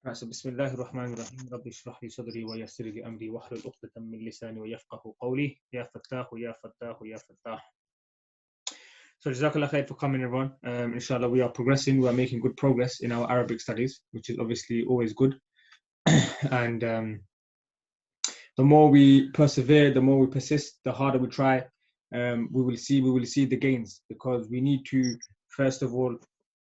Right, so Bismillahir Rahmanir Rahim. Rabbi shrah li sadri wa yassir li amri wahlul 'uqdatam min lisani wa yafqahu qawli. Ya Fattahu, Ya Fattahu, Ya Fattah. So Jazakallah khair for coming, everyone. Inshallah, we are progressing. We are making good progress in our Arabic studies, which is obviously always good. And the more we persevere, the more we persist, the harder we try. We will see the gains, because we need to first of all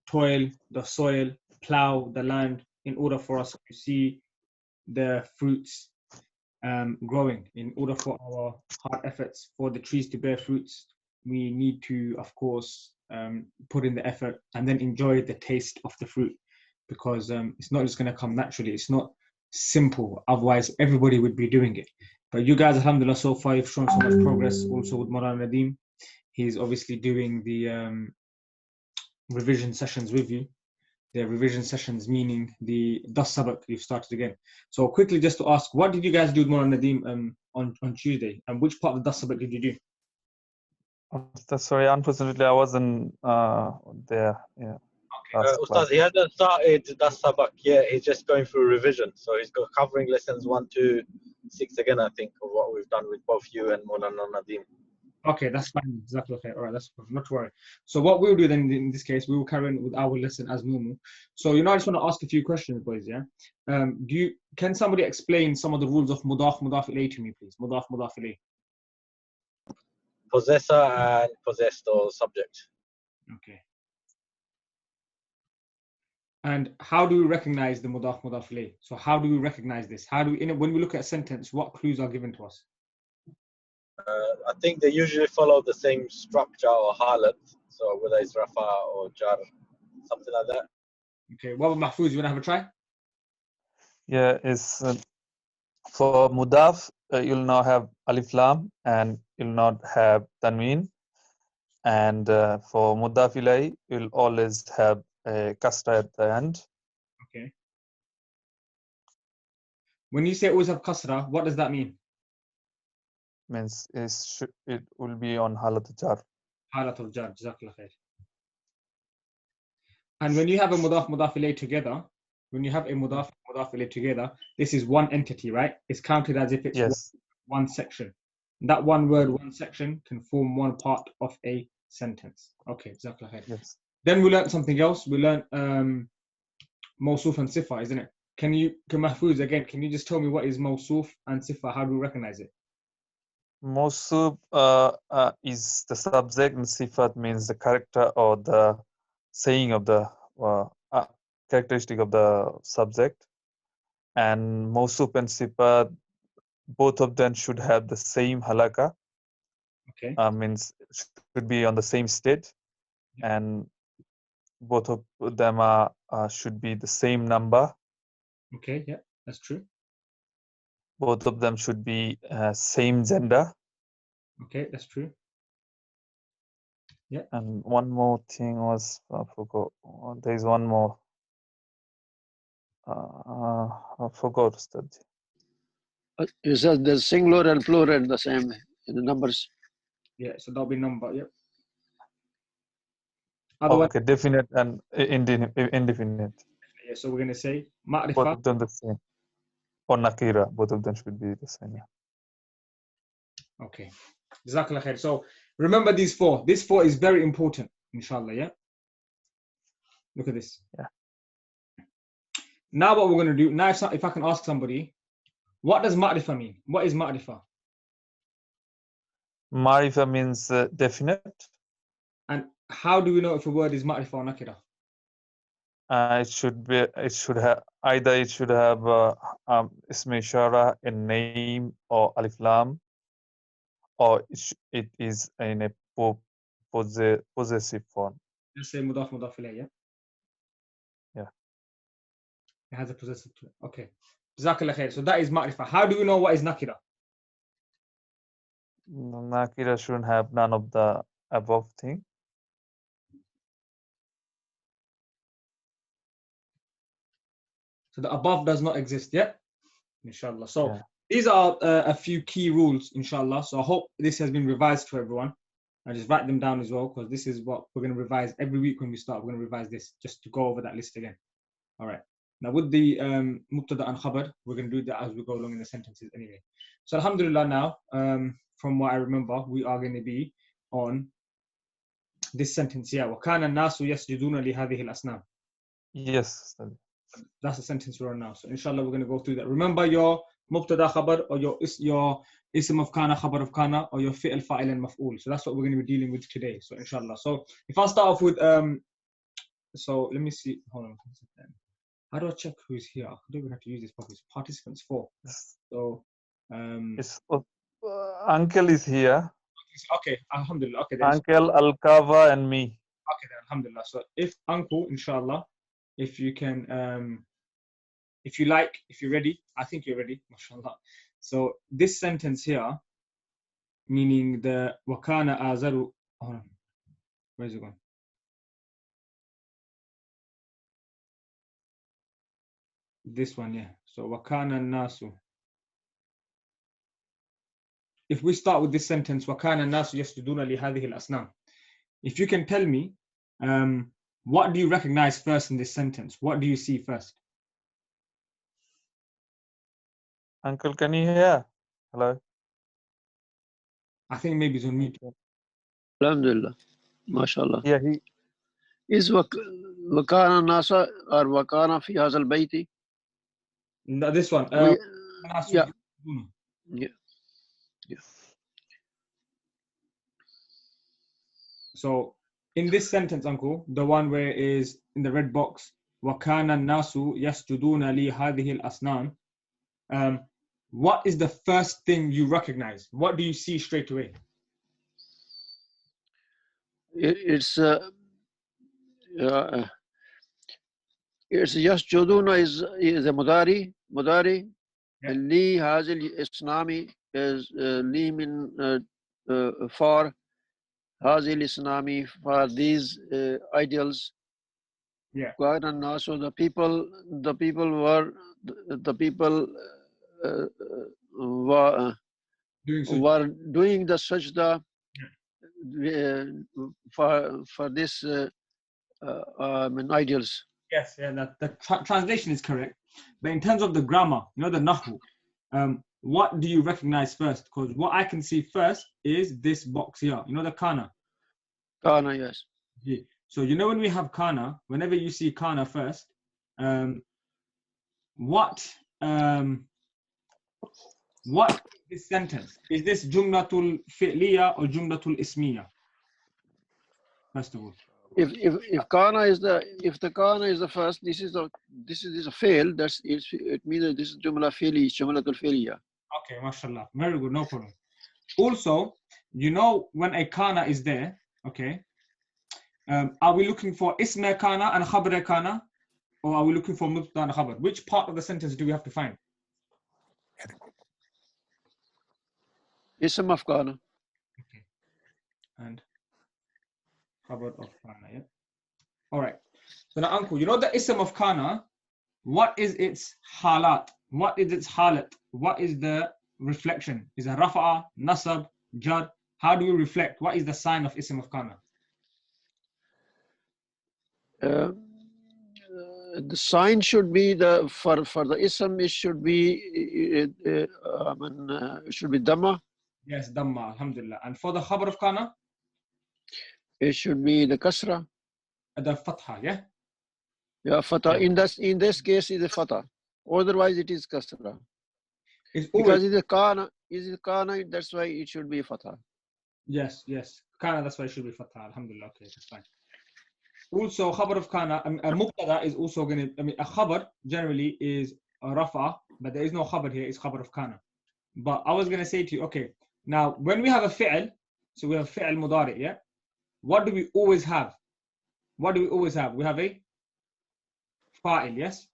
toil the soil, plow the land, in order for us to see the fruits growing. In order for our hard efforts for the trees to bear fruits, we need to, of course, put in the effort and then enjoy the taste of the fruit, because it's not just going to come naturally. It's not simple. Otherwise, everybody would be doing it. But you guys, alhamdulillah, so far you've shown so much progress. Also with Maran Nadeem, he's obviously doing the revision sessions with you. The revision sessions, meaning the Das Sabak you've started again. So quickly, just to ask, what did you guys do with Maran Nadeem on Tuesday? And which part of the Das Sabak did you do? Sorry, unfortunately, I wasn't there. Yeah. Ustaz, he hasn't started Das Sabak yet. He's just going through revision. So he's covering lessons 1 to 6 again, I think, of what we've done with both you and Maulana Nadeem. Okay, that's fine. Exactly. Okay. All right, that's not to worry. So what we'll do then in this case, we will carry on with our lesson as normal. So I just want to ask a few questions, boys. Yeah. Can somebody explain some of the rules of mudaf ilayh to me, please? Mudaf ilayh. Possessor and possessed, or subject. Okay. And how do we recognize the mudaf ilayh? So how do we recognize this? How do we, when we look at a sentence, what clues are given to us? I think they usually follow the same structure or halat. So whether it's rafa or jar, something like that. Okay. What about Mahfouz? You want to have a try? Yeah, it's for mudaf, you'll now have alif lam and you'll not have tanween. And for mudaf ilay, you'll always have a kasra at the end. Okay. When you say always have kasra, what does that mean? Means it will be on halat jar. Halat al-jar, jazakallah khair. And when you have a mudaf ilayh together, this is one entity, right? It's counted as if it's Yes. one section. That one word, one section can form one part of a sentence. Okay, jazakallah khair. Yes. Then we learned something else. We learned mawsuf and sifa, isn't it? Can Mahfouz, again, can you just tell me what is mawsuf and sifa? How do we recognize it? Mawsuf is the subject, and sifat means the character or the saying of the characteristic of the subject. And mawsuf and sifat, both of them should have the same halaka. Okay. Means should be on the same state, and both of them should be the same number. Okay, yeah, that's true. Both of them should be same gender. Okay, that's true. Yeah. And one more thing was, I forgot. There is one more. I forgot. You said the singular and plural the same in the numbers. Yeah, so that'll be number. Yep. Okay, definite and indefinite. Yeah, so we're going to say ma'rifa. Both of them the same. Or nakira, both of them should be the same. Yeah. Okay. Jazakallah khair. So remember these four. This four is very important, inshallah, yeah? Look at this. Yeah. Now what we're going to do, now if I can ask somebody, what does ma'rifa mean? What is ma'rifa? Ma'rifa means definite. And how do we know if a word is ma'rifa or nakira? It should have ism ishara, a name, or alif lam, or it is in a possessive form. Let's say mudaf ilayh, yeah? Yeah. It has a possessive to it. Okay. Jazakallah khair. So that is ma'rifa. How do we know what is nakira? Nakira shouldn't have none of the above thing. So the above does not exist yet, inshallah. So yeah. These are a few key rules, inshallah. So I hope this has been revised for everyone. I just write them down as well, because this is what we're going to revise every week when we start. We're going to revise this just to go over that list again. All right. Now with the mubtada and khabar, we're going to do that as we go along in the sentences anyway. So alhamdulillah now, from what I remember, we are going to be on this sentence here. وَكَانَ النَّاسُ يَسْجُدُونَ لِهَذِهِ الْأَصْنَامِ. Yes. That's the sentence we're on now. So inshallah we're going to go through that. Remember your mubtada khabar or your ism of kana, khabar of kana, or your fi'l, fa'il and maf'ul. So that's what we're going to be dealing with today. So inshallah. So if I start off with so let me see. Hold on. How do I check who's here? I don't even have to use this properly. Participants 4. So It's uncle is here. okay, alhamdulillah. Okay, then. Uncle, Al-Kawa and me. Okay, then, alhamdulillah. So if uncle, inshallah, if you can if you like, if you're ready, I think you're ready, mashallah. So this sentence here, meaning the wakana azaru, hold on, where's it going? This one, yeah. So wakana nasu. If we start with this sentence, wakana nasu yasjuduna li hadhihi al-asnam. If you can tell me, what do you recognize first in this sentence? What do you see first? Uncle, can you hear? Hello. I think maybe it's on mute. Alhamdulillah. MashaAllah. Yeah, he. Is Wakana Nasa or Wakana fi Hazal Baiti? No, this one. Yeah. Yeah. So in this sentence, uncle, the one where it is in the red box, وَكَانَ النَّاسُ يَسْجُدُونَ لِي هَذِهِ الْأَصْنَامِ. What is the first thing you recognize? What do you see straight away? It's Yasjuduna is a Mudari. Yeah. Li Hazil Isnami is Li min for Hazil Isnami for these ideals. Yeah. And also the people were were doing the sajda for this ideals. Yes, yeah, the translation is correct. But in terms of the grammar, you know, the nahu, what do you recognize first? Because what I can see first is this box here. You know, the kana. Kana, yes. Yeah. So you know when we have kana, whenever you see kana first, what is this sentence? Is this jumlatul fi'liya or jumlatul ismiya? First of all. If kana is the kana is the first, this is a fail. It means that this is jumla fi'li, jumlatul fi'liya. Okay, mashallah, very good, no problem. Also, you know when a kana is there, okay, are we looking for isma kana and khabar kana, or are we looking for mubtada and khabar? Which part of the sentence do we have to find? Ism of kana. Okay, and khabar of kana, yeah. All right. So now, uncle, you know the ism of kana. What is its halat? What is its halat? What is the reflection? Is it rafa'a, nasab, jar? How do we reflect? What is the sign of ism of kana? The sign should be for the ism. It should be it should be dhamma. Yes, dhamma, alhamdulillah. And for the khabar of kana? It should be the kasra. The fatha, yeah? Yeah, fatha. Yeah. In this case, is a fatha. Otherwise, it is kasra. It's Because it is kana. That's why it should be fatha. Yes. Kana, that's why it should be fatha. Alhamdulillah. Okay, that's fine. Also, khabar of kana, a mubtada is also going to, a khabar generally is a rafa, but there is no khabar here, it's khabar of kana. But I was going to say to you, okay, now when we have a fi'l, so we have fi'l mudari, yeah? What do we always have? We have a fa'il, yes?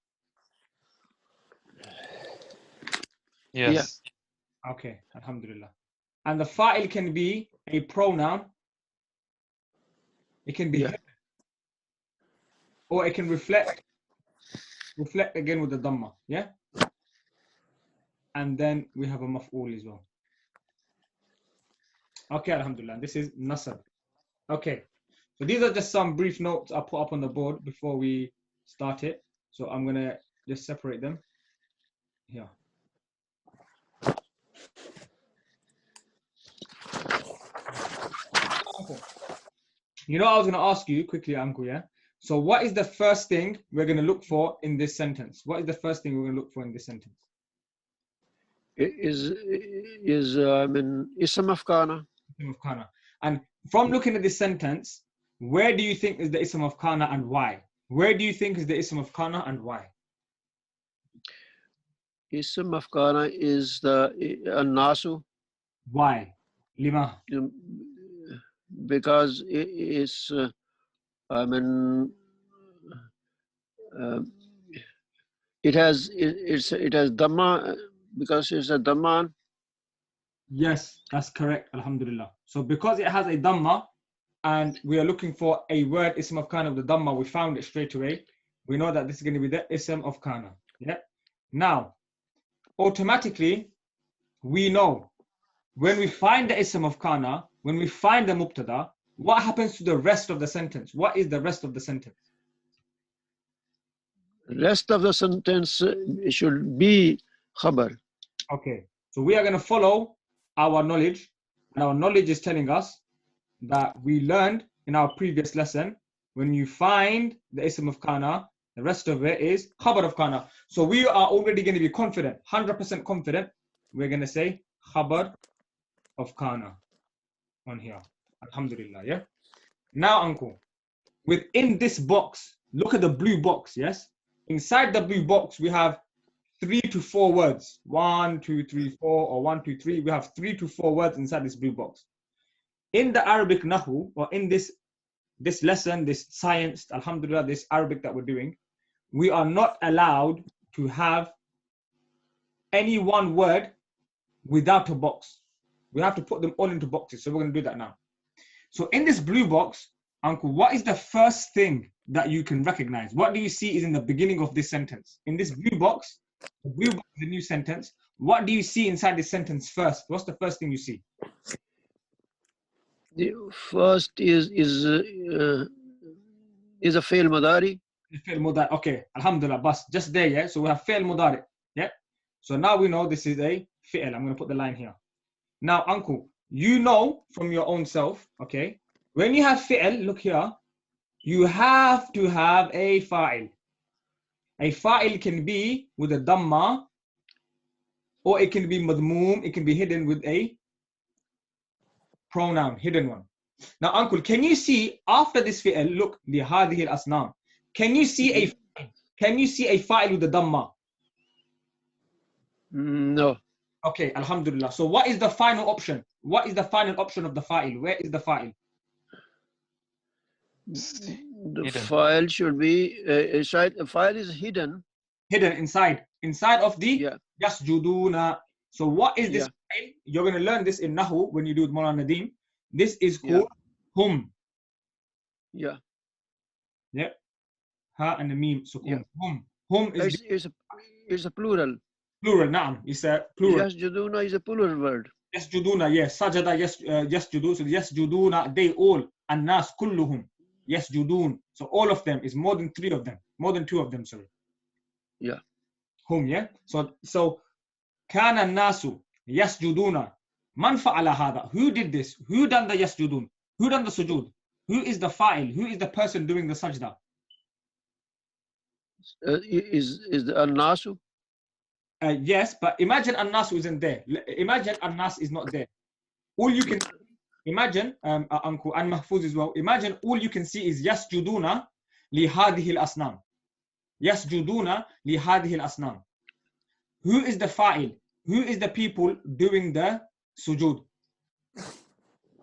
Yes. Yeah. Okay, alhamdulillah. And the fa'il can be a pronoun. It can be or it can reflect again with the dhamma, yeah? And then we have a maf'ul as well. Okay, alhamdulillah. This is nasab. Okay, so these are just some brief notes I put up on the board before we start it. So I'm going to just separate them here. Uncle, you know, I was going to ask you quickly, Uncle, yeah? So what is the first thing we're going to look for in this sentence? What is the first thing we're going to look for in this sentence? Is Ism of Kana. Ism of Kana. And from looking at this sentence, where do you think is the Ism of Kana and why? Where do you think is the Ism of Kana and why? Ism of Kana is the Nasu. Why? Lima. Because it's it has Dhamma, because it's a Dhamman. Yes, that's correct. Alhamdulillah. So because it has a Dhamma and we are looking for a word Ism of Kana of the Dhamma, we found it straight away. We know that this is going to be the Ism of Kana. Yeah. Now, automatically, we know when we find the Ism of Kana, when we find the Mubtada, what happens to the rest of the sentence? What is the rest of the sentence? Rest of the sentence should be Khabar. Okay, so we are going to follow our knowledge, and our knowledge is telling us that we learned in our previous lesson, when you find the Ism of Kana, the rest of it is Khabar of Kana. So we are already going to be confident, 100% confident. We're going to say Khabar of Kana on here. Alhamdulillah, yeah? Now, Uncle, within this box, look at the blue box, yes? Inside the blue box, we have 3 to 4 words. 1, 2, 3, 4, or 1, 2, 3. We have 3 to 4 words inside this blue box. In the Arabic Nahu, or in this lesson, this science, alhamdulillah, this Arabic that we're doing, we are not allowed to have any one word without a box. We have to put them all into boxes. So we're going to do that now. So in this blue box, Uncle, what is the first thing that you can recognize? What do you see is in the beginning of this sentence? In this blue box, the blue box is a new sentence. What do you see inside this sentence first? What's the first thing you see? The first is a fail Madari. Fail Mudari. Okay, alhamdulillah, bas. Just there, yeah? So we have fail Mudari. Yeah? So now we know this is a fi'l. I'm going to put the line here. Now, Uncle, you know from your own self, okay, when you have fi'l, look here, you have to have a fa'il. A fa'il can be with a dhamma, or it can be madmoom, it can be hidden with a pronoun, hidden one. Now, Uncle, can you see after this fi'l, look, the hadhihi al-asnam, can you see a fa'il with a dhamma? No. Okay, alhamdulillah. So what is the final option? What is the final option of the fa'il? Where is the fa'il? The Hidden. file should be inside. The file is hidden. Hidden inside of the yasjuduna. So what is this fa'il? You're going to learn this in Nahu when you do Mawlana Nadeem. This is called hum. Yeah. Yeah. Ha and the meme. So hum. Hum is a plural. Plural. Naam. It's a plural. Yasjuduna is a plural word. Yasjuduna. Yes. Sajada. Yes. Yasjudu. So yasjuduna. They all. An-nas kulluhum. Yasjudun. So all of them is more than 3 of them. More than 2 of them. Sorry. Yeah. Hum. Yeah. So kana an-nasu yasjuduna. Man fa'ala hada? Who did this? Who done the yasjudun? Who done the sujood? Who is the fa'il? Who is the person doing the sajda? Is the al-nasu? Yes, but imagine an-nasu isn't there. Imagine an-nas is not there. All you can imagine, Uncle and Mahfuz as well. Imagine all you can see is yasjuduna li hadhihi al-asnam. Yasjuduna li hadhihi al-asnam. Who is the fa'il? Who is the people doing the sujood?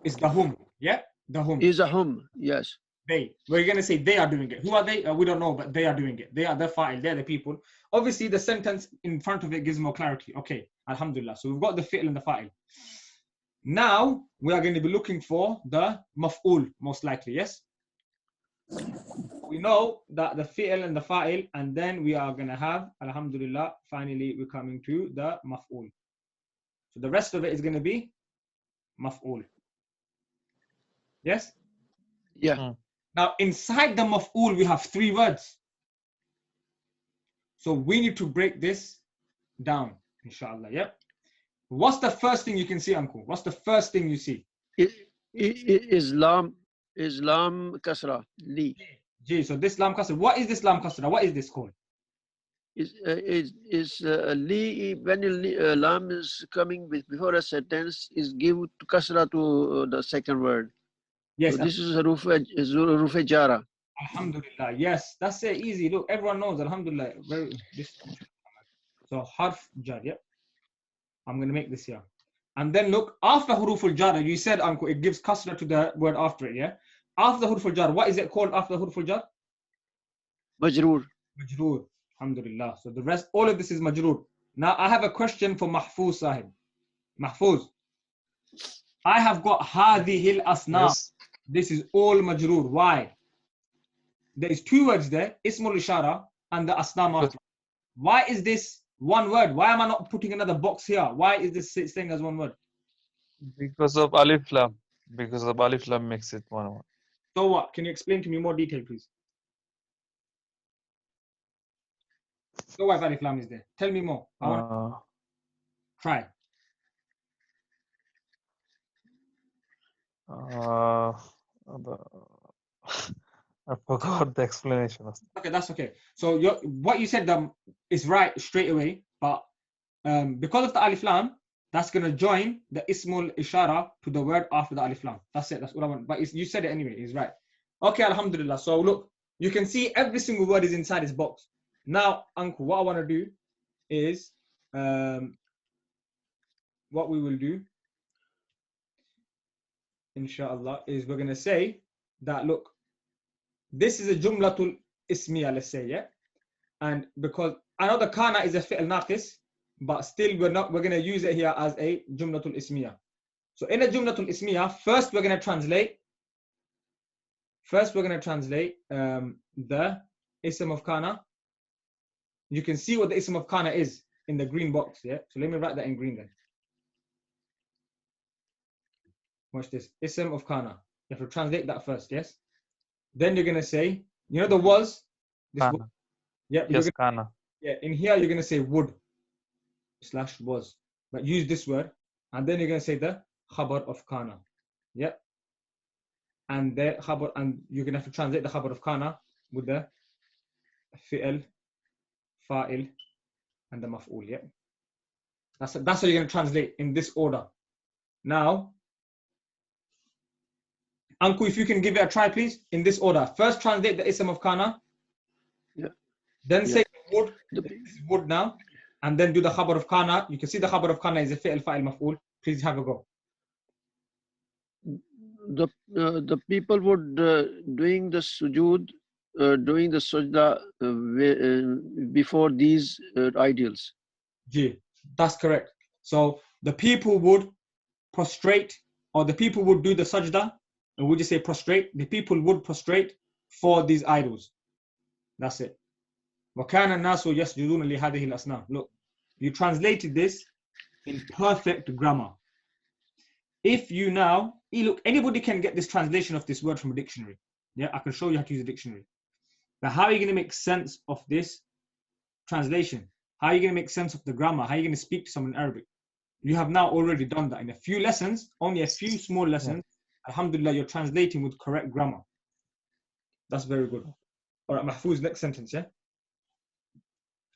It's the hum. Yeah, the hum. Is a hum. Yes. They. We're going to say they are doing it. Who are they? We don't know, but they are doing it. They are the fa'il. They're the people. Obviously, the sentence in front of it gives more clarity. Okay, alhamdulillah. So we've got the fi'l and the fa'il. Now, we are going to be looking for the maf'ul, most likely, yes? We know that the fi'l and the fa'il, and then we are going to have, alhamdulillah, finally, we're coming to the maf'ul. So the rest of it is going to be maf'ul. Yes? Yeah. Now, inside the maf'ul, we have 3 words. So we need to break this down, inshallah. Yep. What's the first thing you can see, Uncle? What's the first thing you see? Islam kasra li Gee, so this lam kasra. What is this lam kasra? What is this called? is li when lam is coming before a sentence is give to kasra to the second word. Yes. So this is huruf jara. Alhamdulillah. Yes, that's it. Easy. Look, everyone knows. Alhamdulillah. So harf jar. Yep. I'm gonna make this here. And then look, after huruful jar, you said, Uncle, it gives kasra to the word after it, yeah? After huruful jar, what is it called after huruful jar? Majroor. Majroor. Alhamdulillah. So the rest, all of this is majroor. Now I have a question for Mahfuz Sahib. Mahfuz, I have got hadihil asnam. Yes. This is all majroor. Why? There is two words there, ismul ishara and the asnam after. Why is this one word? Why am I not putting another box here? Why is this staying as one word? Because of alif lam. Because of alif lam makes it one word. So what? Can you explain to me more detail, please? So why alif lam is there? Tell me more. I want to try. I forgot the explanation. Okay, that's okay. So what you said is right straight away, but because of the alif lam, that's gonna join the ismul ishara to the word after the alif lam. That's it. That's what I want. But you said it anyway. It's right. Okay, alhamdulillah. So look, you can see every single word is inside this box. Now, Uncle, what I want to do is what we will do, inshallah, is we're gonna say that look, this is a jumlatul ismiya, let's say, yeah. And because I know the kana is a fi'l naqis, but still we're going to use it here as a jumlatul ismiya. So in a jumlatul ismiya, first we're going to translate the ism of kana. You can see what the ism of kana is in the green box, yeah. So let me write that in green then. Watch this, ism of kana. You have to translate that first, yes. Then you're going to say, you know the was, this Kana. was, yeah, Yes, kana. Yeah, in here you're going to say would / was, but use this word, and then you're going to say the khabar of kana. Yeah, and the khabar, and you're going to have to translate the khabar of kana with the fi'l, fa'il, and the maf'ul. Yeah, that's how you're going to translate in this order. Now, Uncle, if you can give it a try, please, in this order. First, translate the ism of kana. Yeah. Then say would. The, This is would now, and then do the khabar of kana. You can see the khabar of kana is a fi'l, fa'il, maf'ul. Please have a go. the people would doing the sujood, doing the sajda before these ideals. G. That's correct. So the people would prostrate, or the people would do the sajda, and would you say prostrate? The people would prostrate for these idols. That's it. وَكَانَ النَّاسُ يَسْجُدُونَ لِهَذِهِ الْأَصْنَامِ. Look, you translated this in perfect grammar. If you now, look, anybody can get this translation of this word from a dictionary. Yeah, I can show you how to use a dictionary. But how are you going to make sense of this translation? How are you going to make sense of the grammar? How are you going to speak to someone in Arabic? You have now already done that in a few lessons, only a few small lessons. Yeah. Alhamdulillah, you're translating with correct grammar. That's very good. All right, Mahfuz, next sentence, yeah?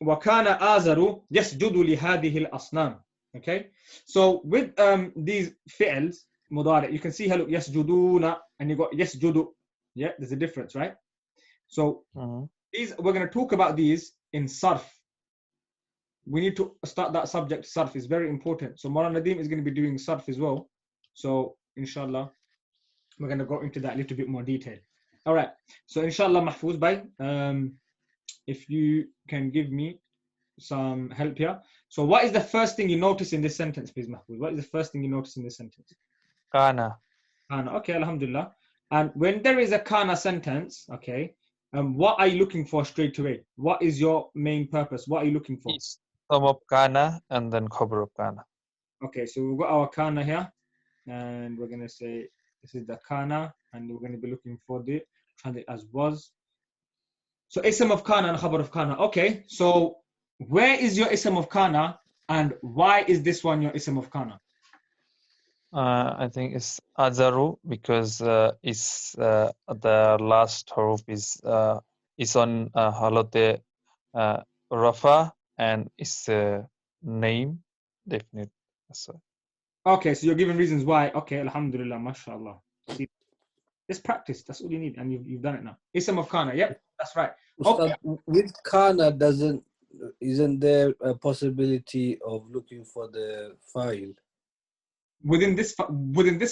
وَكَانَ آزَرُ يَسْجُدُ لِهَذِهِ الْأَصْنَامِ. Okay, so with these fi'ls, mudari, you can see here, look, yasjuduna, and you got yasjudu. Yeah, there's a difference, right? So these, we're going to talk about these in sarf. We need to start that subject, sarf is very important. So Maulana Nadeem is going to be doing sarf as well. So inshallah, we're going to go into that a little bit more detail. All right, so inshallah, Mahfuz Bhai, if you can give me some help here. So what is the first thing you notice in this sentence, please, Mahfuz? What is the first thing you notice in this sentence? Kana. Kana, okay, alhamdulillah. And when there is a kana sentence, okay, what are you looking for straight away? What is your main purpose? What are you looking for? Sum of kana and then khabar of kana. Okay, so we've got our kana here, and we're going to say this is the kana, and we're going to be looking for the translate as was. So ism of kana and khabar of kana. Okay, so where is your ism of kana and why is this one your ism of kana? I think it's Azaru because it's the last haruf is on halote Rafa and it's a name definite. So Okay, so you're giving reasons why. Okay, alhamdulillah, mashallah. See, just practice. That's all you need, and you've done it now. Ism of kana. Yep, that's right. Okay. Ustad, with kana, isn't there a possibility of looking for the file? Within this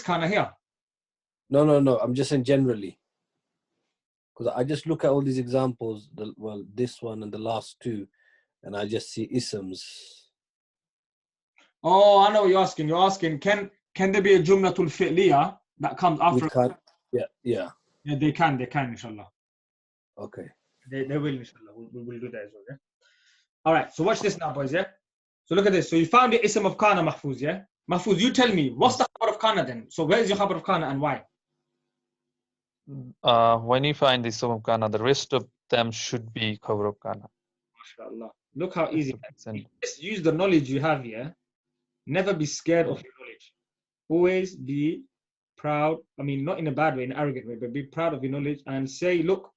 kana here. No. I'm just saying generally. Because I just look at all these examples, this one and the last two, and I just see isms. Oh, I know what you're asking. You're asking, can there be a jumlatul fi'liya that comes after? Yeah. Yeah, they can, inshallah. Okay. They will, inshallah. We will do that as well, yeah? All right, so watch this now, boys, yeah? So look at this. So you found the ism of kana, Mahfuz, yeah? Mahfuz, you tell me, what's the khabar of kana then? So where is your khabar of kana and why? when you find the ism of kana, the rest of them should be khabar of kana. MashaAllah. Look how easy. 100%. Just use the knowledge you have here. Never be scared of your knowledge. Always be proud. I mean, not in a bad way, in an arrogant way, but be proud of your knowledge and say, look,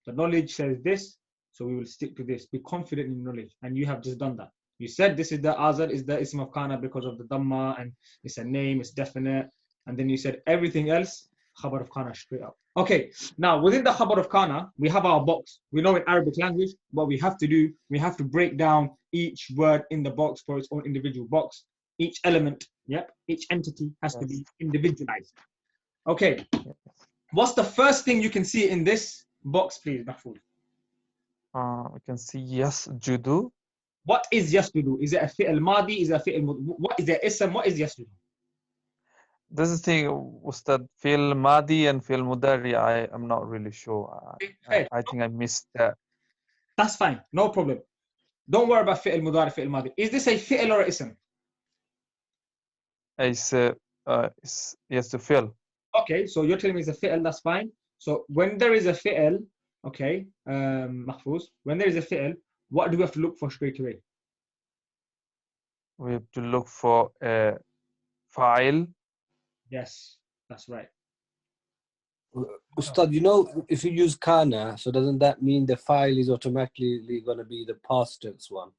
the knowledge says this, so we will stick to this. Be confident in knowledge. And you have just done that. You said this is the azar, is the ism of kana because of the dhamma, and it's a name, it's definite. And then you said everything else, khabar of kana straight up. Okay, now within the khabar of kana, we have our box. We know in Arabic language, what we have to do, we have to break down each word in the box for its own individual box. Each element, yep, each entity has to be individualized. Okay, what's the first thing you can see in this box, please, Mahfouz? We can see yes, judu. What is yasjudu? Is it a fi'l madi? Is it a fi'l what is it ism? What is yasjudu? This is the thing, Ustad, fi'l madi and fi'l mudari, I am not really sure. I think I missed that. That's fine, no problem. Don't worry about fi'l mudari, fi'l madi. Is this a fi'l or a ism? It's yes, to fi'l. Okay, so you're telling me it's a fi'l, that's fine. So when there is a fi'l, okay, Mahfouz, when there is a fi'l, what do we have to look for straight away? We have to look for a file. Yes, that's right. Ustad, you know, if you use kana, so doesn't that mean the file is automatically going to be the past tense one?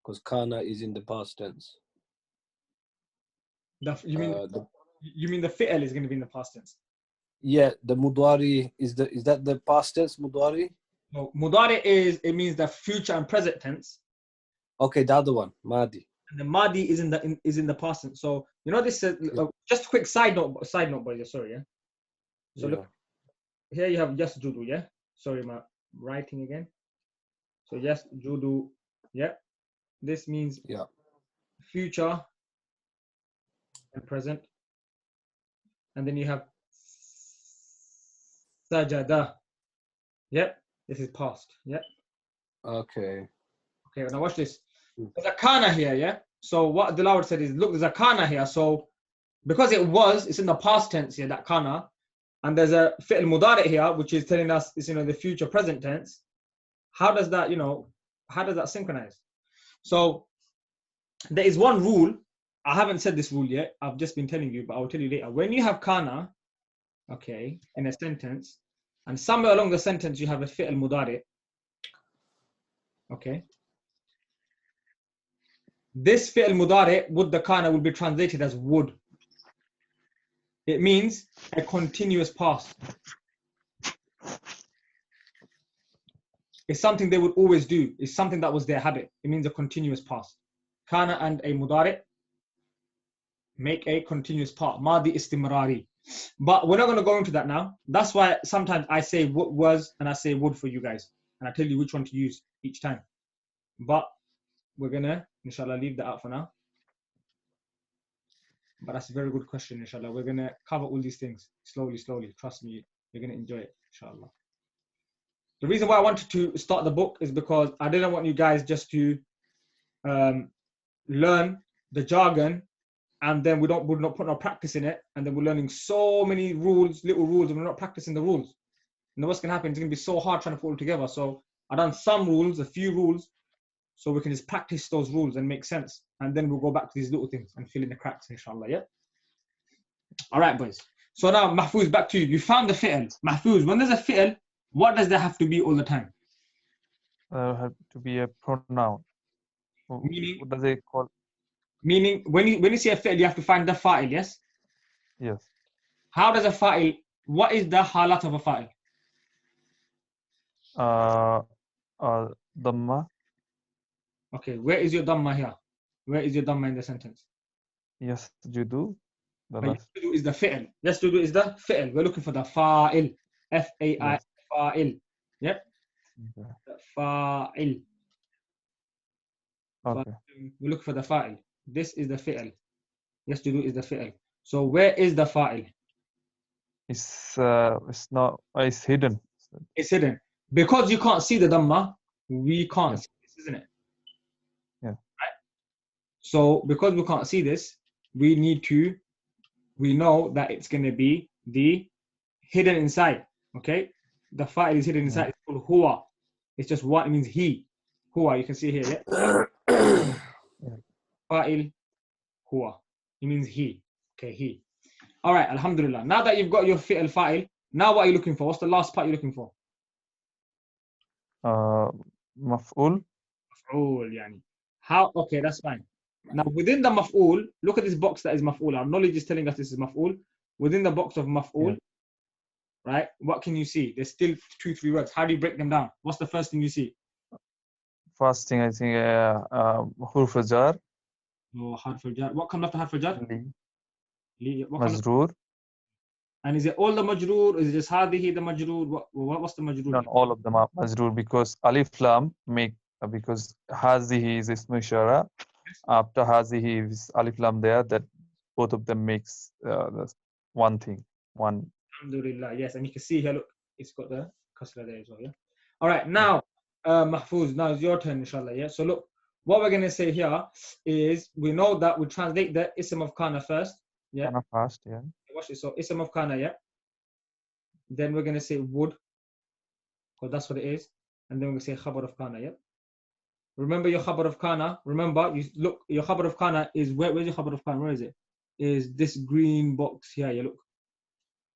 Because kana is in the past tense. You mean the fi'l is going to be in the past tense? Yeah, the mudari is that the past tense mudari? No, mudari it means the future and present tense. Okay, the other one, madi. And the madi is in the past tense. So you know this. Just a quick side note, boys. Sorry, yeah. So look, here you have yes judu, yeah. Sorry, my writing again. So yes judu, yeah. This means future and present, and then you have sajada. Yep, this is past. Yep. Okay. Okay, now watch this. There's a kana here, yeah? So what the Lord said is, look, there's a kana here. So because it's in the past tense here, that kana, and there's a fi'l mudari here, which is telling us it's, the future present tense. How does that, how does that synchronize? So there is one rule. I haven't said this rule yet. I've just been telling you, but I'll tell you later. When you have kana, okay, in a sentence, and somewhere along the sentence you have a fi'l mudari, okay, this fi'l mudari with the kana will be translated as would. It means a continuous past. It's something they would always do. It's something that was their habit. It means a continuous past. Kana and a mudari make a continuous part. Madi istimrari. But we're not going to go into that now. That's why sometimes I say what was and I say would for you guys. And I tell you which one to use each time. But we're going to, inshallah, leave that out for now. But that's a very good question, inshallah. We're going to cover all these things slowly. Trust me, you're going to enjoy it, inshallah. The reason why I wanted to start the book is because I didn't want you guys just to learn the jargon and then we're not putting our practice in it, and then we're learning so many little rules, and we're not practicing the rules. And then what's going to happen? It's going to be so hard trying to put it all together. So I've done some rules, a few rules, so we can just practice those rules and make sense. And then we'll go back to these little things and fill in the cracks, inshallah, yeah? All right, boys. So now, Mahfouz, back to you. You found the fi'l. Mahfouz, when there's a fi'l, what does there have to be all the time? Have to be a pronoun. Meaning, What does it call? meaning when you see a fi'l, you have to find the fa'il, yes? Yes. How does a fa'il, what is the halat of a fa'il? Dhamma. Okay, where is your dhamma here? Where is your dhamma in the sentence? Yes, judu. The But last. Yasjudu is the fi'l. Yasjudu is the fi'l. We're looking for the fa'il. F-A-I, Yes. fa'il. Yep, Okay. the fa'il. Okay. We look for the fa'il. This is the fi'l. Yasjudu is the fi'l. So where is the fa'il? It's not. It's hidden. It's hidden. Because you can't see the dhamma, we can't Yes. see this, isn't it? Yeah. Right? So because we can't see this, we know that it's going to be the hidden inside. Okay? The fa'il is hidden inside. Yeah. It's called huwa. It's just what it means he. Huwa, you can see here, yeah? Fa'il huwa. It means he. Okay, he. All right, alhamdulillah. Now that you've got your fi'l fa'il, now what are you looking for? What's the last part you're looking for? Maf'ul. Maf'ul, yani. How? Okay, that's fine. Now within the maf'ul, look at this box that is maf'ul. Our knowledge is telling us this is maf'ul. Within the box of maf'ul, right? What can you see? There's still 2-3 words. How do you break them down? What's the first thing you see? First thing, I think, hurf jar. Oh, harf al-jar. What comes after harf al-jar? Li. What comes after? Majroor. And is it all the majroor? Is it just hadihi the majroor? What's the majroor? Not all of them are majroor because alif lam make because hazihi is ismu ishara. After hazihi is alif lam there. That both of them makes the one thing. One. Alhamdulillah, yes. And you can see here, look, it's got the kasra there as well, yeah? All right, now, Mahfouz, now it's your turn, inshallah, yeah? So look, what we're going to say here is we know that we translate the ism of kana first, yeah? Kind of fast, yeah. Watch this. So ism of kana, yeah? Then we're going to say would, because that's what it is. And then we're going to say khabar of kana, yeah? Remember your khabar of kana. Remember, you look, your khabar of kana is, where's your khabar of kana? Where is it? Is this green box here, yeah, look.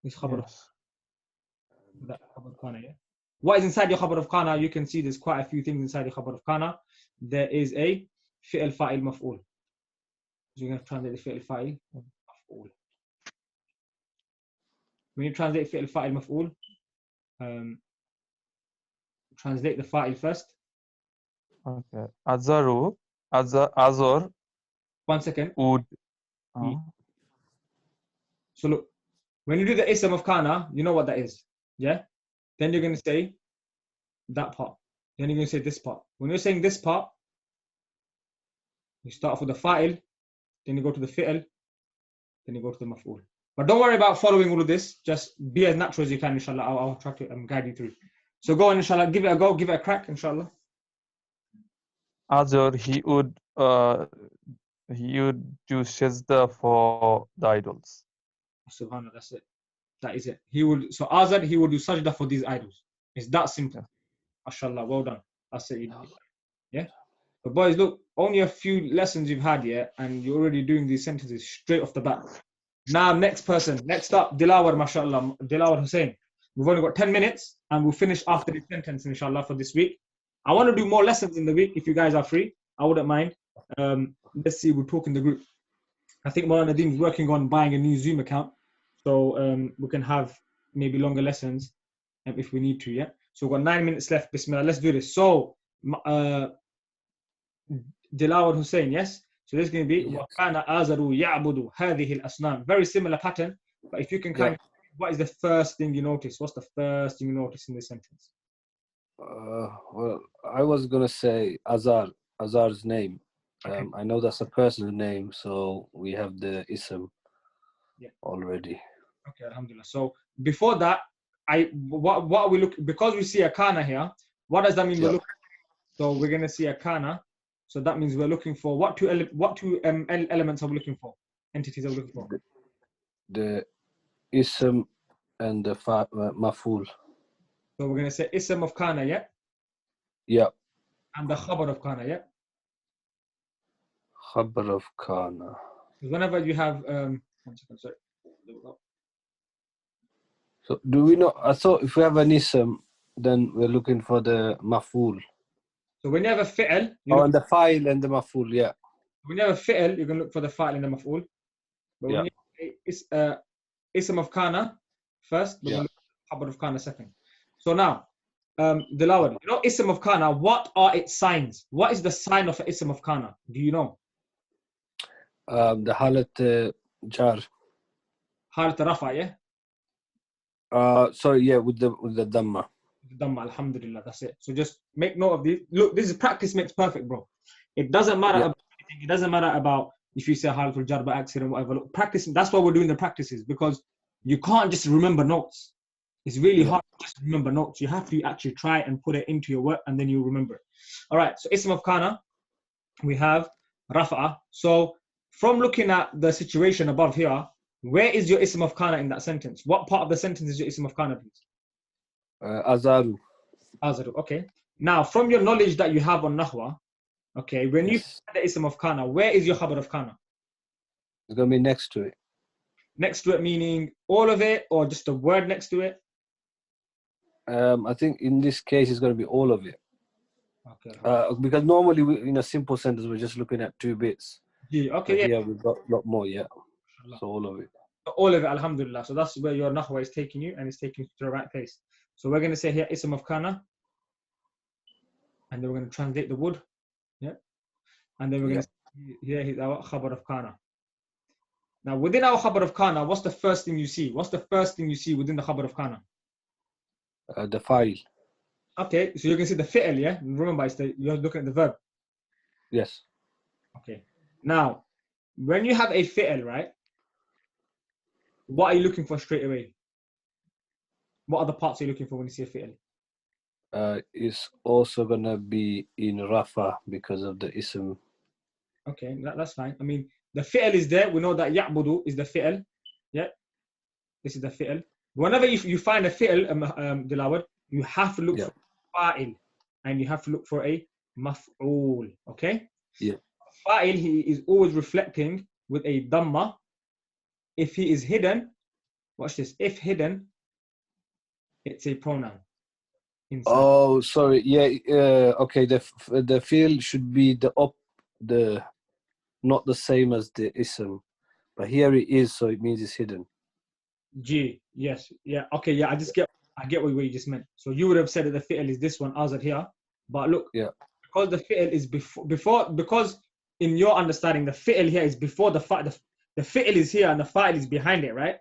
This khabar of Yes. that khabar of kana, yeah? What is inside your khabar of kana? You can see there's quite a few things inside your khabar of kana. There is a fi'l fa'il maf'ul. So you're going to translate the fi'l fa'il maf'ul. When you translate fi'l fa'il maf'ul, translate the fa'il first. Okay. Azaru. Azor. 1 second. Would. So look, when you do the ism of kana, you know what that is. Yeah? Then you're going to say that part. Then you're going to say this part. When you're saying this part, you start off with the fa'il, then you go to the fi'l, then you go to the maf'ul. But don't worry about following all of this. Just be as natural as you can, inshallah. I'll try to guide you through. So go on, inshallah. Give it a go. Give it a crack, inshallah. Azor, he would do sajda for the idols. Subhanallah, that's it. That is it. He would, so Azad, he would do sajda for these idols. It's that simple. Yeah. Mashallah, well done. That's it. Yeah? But boys, look, only a few lessons you've had yet, and you're already doing these sentences straight off the bat. Now, next person. Next up, Dilawar, mashallah. Dilawar Hussain. We've only got 10 minutes, and we'll finish after this sentence, inshallah, for this week. I want to do more lessons in the week if you guys are free. I wouldn't mind. Let's see, we'll talk in the group. I think Maulana Nadeem's working on buying a new Zoom account. So we can have maybe longer lessons if we need to, yeah? So we've got 9 minutes left. Bismillah, let's do this. So, Dilawar Hussain, yes? So this is going to be وَكَانَ آزَرُ يَعْبُدُ هَذِهِ الْأَصْنَامِ. Very similar pattern, but if you can kind of, what is the first thing you notice? What's the first thing you notice in this sentence? Well, I was going to say Azar's name. Okay. I know that's a person's name, so we have the ism already. Okay, alhamdulillah. So before that, what are we looking, because we see a kana here, what does that mean we're looking? So we're going to see a kana. So that means we're looking for what two elements are we looking for? Entities are we looking for? The ism and the maf'ul. So we're going to say ism of kana, yeah? Yeah. and the khabar of kana, yeah? Khabar of kana. Whenever you have, 1 second, sorry. So do we know? I thought if we have an ism, then we're looking for the maf'ul. So when you have a fi'l, Oh, and the file and the maf'ul, yeah. when you have a fi'l, you're going to look for the fa'il and the maf'ul. But when you have ism of kana first, we're going to look for khabar of kana second. So now, Dilawar, you know ism of kana, what are its signs? What is the sign of an ism of kana? Do you know? The halat jar. Halat rafa, yeah? Sorry, yeah, with the dhamma. Dhamma, alhamdulillah, that's it. So just make note of these. Look, this is practice makes perfect, bro. It doesn't matter about anything. It doesn't matter about if you say halatul jar by accident, whatever. Look, practice. That's why we're doing the practices, because you can't just remember notes. It's really hard to just remember notes. You have to actually try and put it into your work, and then you remember it. All right. So ism of kana, we have rafa'a. So from looking at the situation above here, where is your ism of kana in that sentence? What part of the sentence is your ism of kana, please? Azaru. Azaru. Okay. Now, from your knowledge that you have on nahwa, okay, when you find the ism of kana, where is your khabar of kana? It's gonna be next to it. Next to it meaning all of it, or just a word next to it? I think in this case it's gonna be all of it. Okay. Because normally in a simple sentence we're just looking at 2 bits. Okay. But here we've got a lot more, So all of it. All of it, alhamdulillah. So that's where your nahwa is taking you, and it's taking you to the right place. So we're going to say here ism of kana, and then we're going to translate the wood, and then we're going to say here is our khabar of kana. Now within our khabar of kana, what's the first thing you see? What's the first thing you see within the khabar of kana? The file. Okay, so you can see the fi'l, yeah? Remember, you're looking at the verb. Yes. Okay. Now, when you have a fi'l, right? What are you looking for straight away? What are the parts you're looking for when you see a fi'l? It's also gonna be in rafa because of the ism. Okay, that's fine. I mean, the fi'l is there. We know that ya'budu is the fi'l. Yeah, this is the fi'l. Whenever you find a fi'l, Dilawar, you have to look for fa'il, and you have to look for a maf'ul. Okay. Yeah. Fa'il, he is always reflecting with a dhamma. If he is hidden, watch this. If hidden, it's a pronoun. Inside. Oh, sorry. Yeah. Okay. The field should be not the same as the ism, but here it is, so it means it's hidden. G. Yes. Yeah. Okay. Yeah. I get what you just meant. So you would have said that the fi'l is this one, azad here, but look. Yeah. Because the fi'l is before because in your understanding the fi'l here is before the fa'il. The fi'l is here and the fa'il is behind it, right?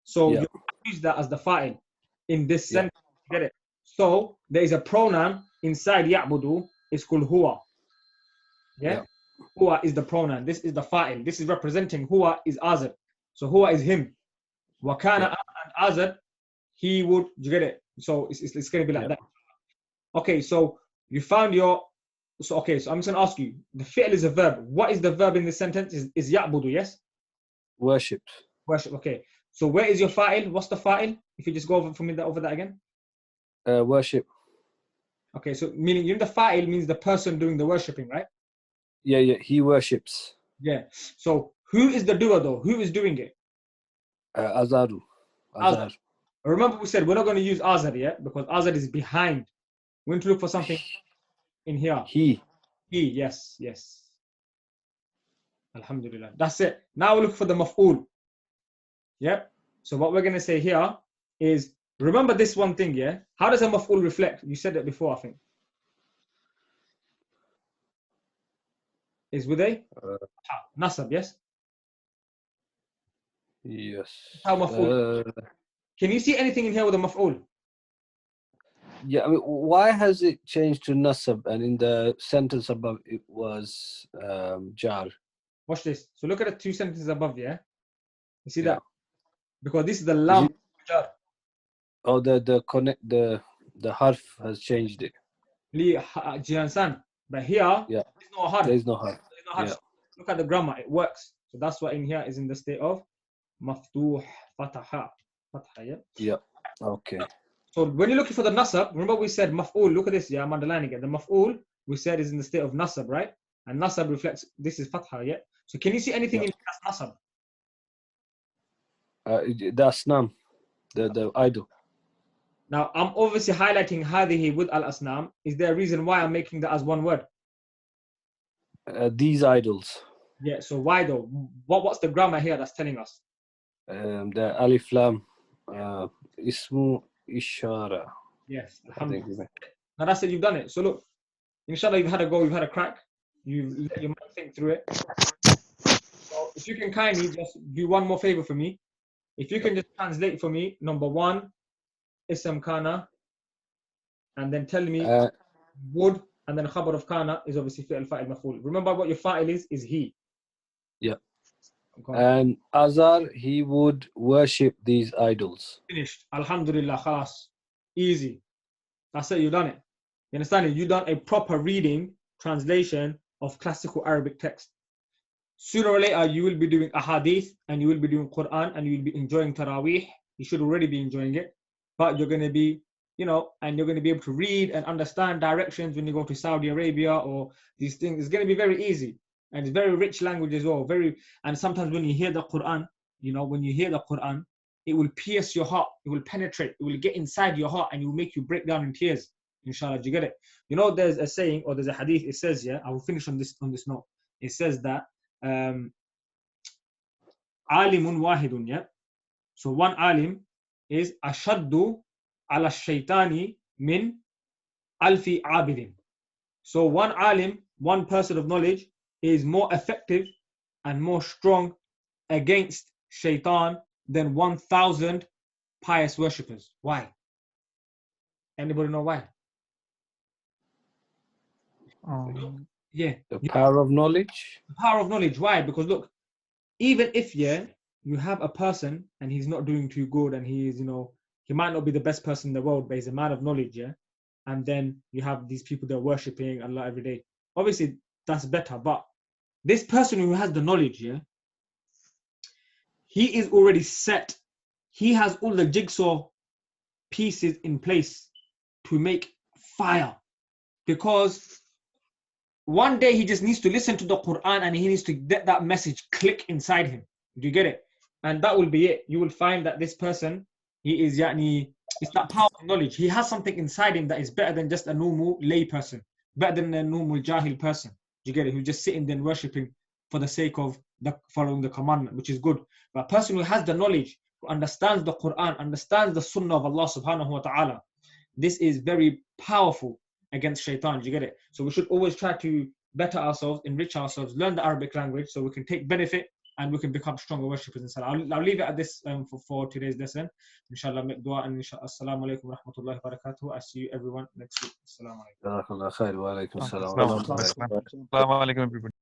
So you use that as the fa'il in this sentence. Get it? So there is a pronoun inside ya'budu. It's called huwa. Yeah? Huwa is the pronoun. This is the fa'il. This is representing huwa is azad. So huwa is him. Wakana and azad, he would. You get it? So it's going to be like that. Okay. So you found your. So okay. So I'm just going to ask you. The fi'l is a verb. What is the verb in this sentence? Is ya'budu? Yes. Worship. Worship. Okay. So where is your fa'il? What's the fa'il? If you just go over that again. Worship. Okay. So meaning the fa'il means the person doing the worshipping, right? Yeah. He worships. Yeah. So who is the doer though? Who is doing it? Azaru. Azar. Remember we said we're not going to use azar yet because azar is behind. We need to look for something in here. He. Yes. Alhamdulillah. That's it. Now we look for the maf'ul. Yep. So what we're going to say here is, remember this one thing, yeah? How does a maf'ul reflect? You said it before, I think. Is with a nasab, yes? Yes. How maf'ul? Can you see anything in here with a maf'ul? Yeah, I mean, why has it changed to nasab and in the sentence above it was jar? Watch this. So look at the 2 sentences above, yeah? You see that? Because this is the lam jar. Oh, the harf has changed it. But here, there's no harf. There is no harf. Yeah. Look at the grammar, it works. So that's why in here is in the state of maftuh fataha. Yeah. Okay. So when you're looking for the nasab, remember we said maf'ul. Look at this, yeah, I'm underlining it. The maf'ul we said is in the state of nasab, right? And nasab reflects, this is fatha, yeah? So can you see anything in that's nasab? The asnam, the idol. Now, I'm obviously highlighting hadihi with al-asnam. Is there a reason why I'm making that as one word? These idols. Yeah, so why though? What's the grammar here that's telling us? The alif lam, ismu ishara. Yes, I think. alhamdulillah. Now that's it, you've done it. So look, inshallah, you've had a go, you've had a crack. You've let your mind think through it. So if you can kindly just do one more favor for me. If you can just translate for me, number one, ism kana, and then tell me would, and then khabar of kana is obviously fi'l fa'il maf'ul. Remember what your fa'il is he. Yeah. Okay. And Azar, he would worship these idols. Finished. Alhamdulillah, khalas. Easy. That's it, you've done it. You understand it? You've done a proper reading, translation of classical Arabic text. Sooner or later, you will be doing ahadith, and you will be doing Quran, and you will be enjoying Taraweeh. You should already be enjoying it. But you're going to be, and you're going to be able to read and understand directions when you go to Saudi Arabia or these things. It's going to be very easy. And it's very rich language as well. And sometimes when you hear the Quran, when you hear the Quran, it will pierce your heart. It will penetrate. It will get inside your heart and it will make you break down in tears. Inshallah, do you get it? There's a saying or there's a hadith. It says, yeah, I will finish on this note. It says that alimun wahidun, yeah. So one alim is ashaddu ala shaitani min alfi abidin. So one alim, one person of knowledge, is more effective and more strong against shaitan than 1,000 pious worshippers. Why? Anybody know why? Yeah. The power of knowledge. The power of knowledge. Why? Because look, even if you have a person and he's not doing too good and he's, he might not be the best person in the world, but he's a man of knowledge, yeah? And then you have these people that are worshipping Allah every day. Obviously, that's better. But this person who has the knowledge, yeah, he is already set. He has all the jigsaw pieces in place to make fire. Because one day he just needs to listen to the Quran and he needs to get that message click inside him. Do you get it? And that will be it. You will find that this person, he is it's that power of knowledge. He has something inside him that is better than just a normal lay person, better than a normal jahil person. Do you get it? Who's just sitting there worshipping for the sake of following the commandment, which is good. But a person who has the knowledge, who understands the Quran, understands the sunnah of Allah subhanahu wa ta'ala, this is very powerful against shaitan. Do you get it? So we should always try to better ourselves, enrich ourselves, learn the Arabic language so we can take benefit and we can become stronger worshippers. Inshallah. I'll leave it at this for today's lesson. Inshallah, make dua and inshallah. Assalamu alaikum wa rahmatullahi wa barakatuh. I see you everyone next week. Assalamu alaikum. Jazakallah khair. Wa alaikum salam. Assalamu alaikum, everybody.